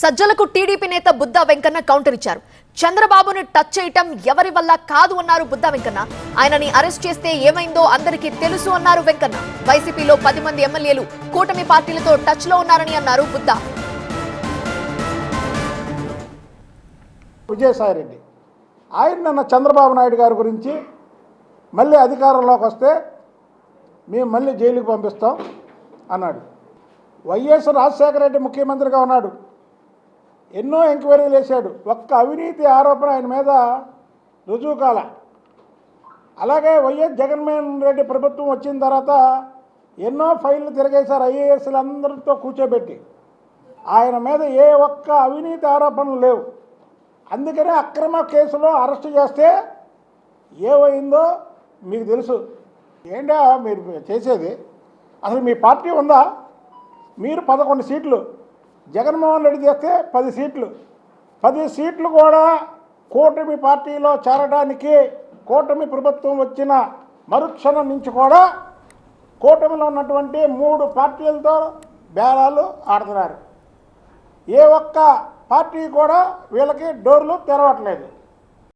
సజ్జలకు TDP నేత Buddha Venkanna counter ఇచ్చారు. చంద్రబాబుని టచ్ చేయటం ఎవరి వల్ల కాదు అన్నారు బుద్దా వెంకన్న. ఆయనని అరెస్ట్ చేస్తే ఏమైందో అందరికీ తెలుసు అన్నారు వెంకన్న. వైసీపీలో 10 మంది ఎమ్మెల్యేలు కూటమి పార్టీలతో టచ్ లో ఉన్నారని అన్నారు బుద్దా. విజయసాయిరెడ్డి ఆయన చంద్రబాబు నాయుడు గారి గురించి మళ్ళీ అధికారంలోకి వస్తే మేము మళ్ళీ జైలుకి పంపిస్తాం అన్నాడు. వైఎస్ రాజశేఖర రెడ్డి ముఖ్యమంత్రిగా ఉన్నాడు, ఎన్నో ఎంక్వైరీలు వేశాడు, ఒక్క అవినీతి ఆరోపణ ఆయన మీద రుజువు కాల. అలాగే వైఎస్ జగన్మోహన్ రెడ్డి ప్రభుత్వం వచ్చిన తర్వాత ఎన్నో ఫైళ్ళు తిరగేశారు ఐఏఎస్లందరితో కూర్చోబెట్టి, ఆయన మీద ఏ ఒక్క అవినీతి ఆరోపణలు లేవు. అందుకనే అక్రమ కేసులో అరెస్ట్ చేస్తే ఏమైందో మీకు తెలుసు. ఏంటా మీరు చేసేది? అసలు మీ పార్టీ ఉందా? మీరు 11 సీట్లు, జగన్మోహన్ రెడ్డి చేస్తే 10 సీట్లు. 10 సీట్లు కూడా కూటమి పార్టీలో చేరడానికి కూటమి ప్రభుత్వం వచ్చిన మరుక్షణం నుంచి కూడా కూటమిలో ఉన్నటువంటి 3 పార్టీలతో బేరాలు ఆడుతున్నారు. ఏ ఒక్క పార్టీ కూడా వీళ్ళకి డోర్లు తెరవట్లేదు.